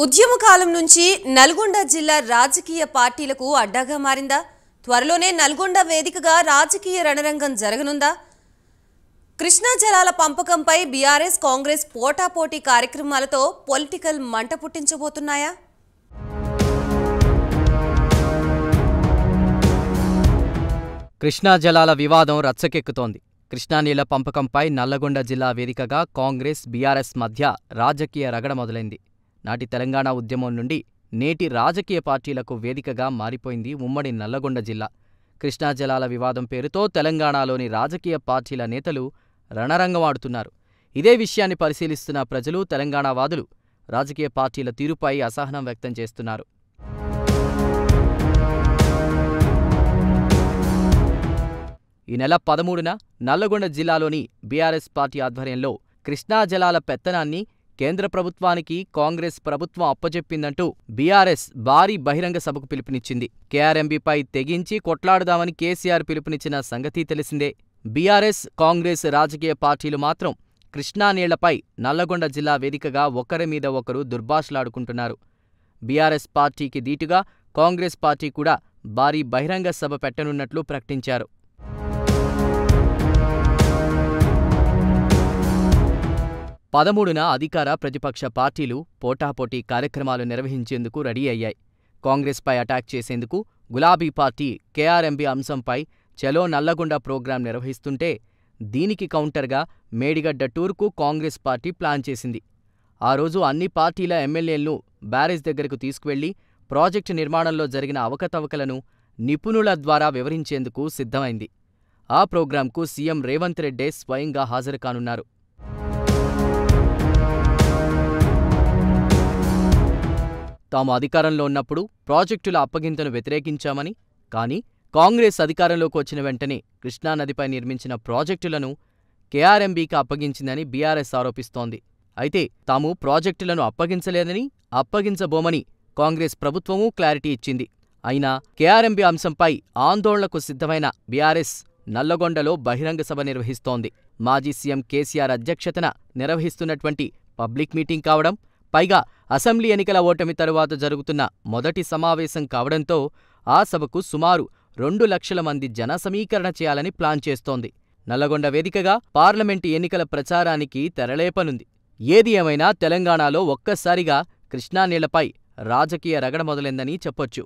ఉద్యమ కాలం నుంచి నల్గొండ జిల్లా రాజకీయ పార్టీలకు అడ్డాగా మారిందా? త్వరలోనే నల్గొండ వేదికగా రాజకీయ రణరంగం జరగనుందా? కృష్ణా జలాల పంపకంపై బీఆర్ఎస్ కాంగ్రెస్ పోటాపోటీ కార్యక్రమాలతో పొలిటికల్ మంట పుట్టించబోతున్నాయా? కృష్ణా జలాల వివాదం రచ్చకెక్కుతోంది. కృష్ణా నీళ్ల పంపకంపై నల్లగొండ జిల్లా వేదికగా కాంగ్రెస్ బీఆర్ఎస్ మధ్య రాజకీయ రగడ మొదలైంది. నాటి తెలంగాణ ఉద్యమం నుండి నేటి రాజకీయ పార్టీలకు వేదికగా మారిపోయింది ఉమ్మడి నల్లగొండ జిల్లా. కృష్ణా జలాల వివాదం పేరుతో తెలంగాణలోని రాజకీయ పార్టీల నేతలు రణరంగమాడుతున్నారు. ఇదే విషయాన్ని పరిశీలిస్తున్న ప్రజలు, తెలంగాణ వాదులు రాజకీయ పార్టీల తీరుపై అసహనం వ్యక్తం చేస్తున్నారు. ఈ నెల 13న నల్లగొండ జిల్లాలోని బీఆర్ఎస్ పార్టీ ఆధ్వర్యంలో కృష్ణా జలాల పెత్తనాన్ని కేంద్ర ప్రభుత్వానికి కాంగ్రెస్ ప్రభుత్వం అప్పచెప్పిందంటూ బీఆర్ఎస్ భారీ బహిరంగ సభకు పిలుపునిచ్చింది. కేఆర్ఎంబీపై తెగించి కొట్లాడుదామని కేసీఆర్ పిలుపునిచ్చిన సంగతి తెలిసిందే. బీఆర్ఎస్, కాంగ్రెస్ రాజకీయ పార్టీలు మాత్రం కృష్ణా నీళ్లపై నల్లగొండ జిల్లా వేదికగా ఒకరి మీద ఒకరు దుర్భాషలాడుకుంటున్నారు. బీఆర్ఎస్ పార్టీకి దీటుగా కాంగ్రెస్ పార్టీ కూడా భారీ బహిరంగ సభ పెట్టనున్నట్లు ప్రకటించారు. పదమూడున అధికార, ప్రతిపక్ష పార్టీలు పోటాపోటీ కార్యక్రమాలు నిర్వహించేందుకు రెడీ అయ్యాయి. కాంగ్రెస్పై అటాక్ చేసేందుకు గులాబీ పార్టీ కేఆర్ఎంబీ అంశంపై చలో నల్లగొండ ప్రోగ్రాం నిర్వహిస్తుంటే, దీనికి కౌంటర్గా మేడిగడ్డ టూర్కు కాంగ్రెస్ పార్టీ ప్లాన్ చేసింది. ఆ రోజు అన్ని పార్టీల ఎమ్మెల్యేలను బ్యారేజ్ దగ్గరకు తీసుకువెళ్లి ప్రాజెక్టు నిర్మాణంలో జరిగిన అవకతవకలను నిపుణుల ద్వారా వివరించేందుకు సిద్ధమైంది. ఆ ప్రోగ్రాంకు సీఎం రేవంత్ రెడ్డే స్వయంగా హాజరు కానున్నారు. తాము అధికారంలో ఉన్నప్పుడు ప్రాజెక్టుల అప్పగింతను వ్యతిరేకించామని, కానీ కాంగ్రెస్ అధికారంలోకి వచ్చిన వెంటనే కృష్ణానదిపై నిర్మించిన ప్రాజెక్టులను కేఆర్ఎంబీకి అప్పగించిందని బీఆర్ఎస్ ఆరోపిస్తోంది. అయితే తాము ప్రాజెక్టులను అప్పగించలేదని, అప్పగించబోమని కాంగ్రెస్ ప్రభుత్వమూ క్లారిటీ ఇచ్చింది. అయినా కేఆర్ఎంబీ అంశంపై ఆందోళనకు సిద్ధమైన బీఆర్ఎస్ నల్లగొండలో బహిరంగ సభ నిర్వహిస్తోంది. మాజీ సీఎం కేసీఆర్ అధ్యక్షతన నిర్వహిస్తున్నటువంటి పబ్లిక్ మీటింగ్ కావడం, పైగా అసెంబ్లీ ఎన్నికల ఓటమి తరువాత జరుగుతున్న మొదటి సమావేశం కావడంతో ఆ సభకు సుమారు 2 లక్షల మంది జన సమీకరణ చేయాలని ప్లాన్ చేస్తోంది. నల్లగొండ వేదికగా పార్లమెంటు ఎన్నికల ప్రచారానికి తెరలేపనుంది. ఏది ఏమైనా తెలంగాణలో ఒక్కసారిగా కృష్ణా నీళ్లపై రాజకీయ రగడ మొదలైందని చెప్పొచ్చు.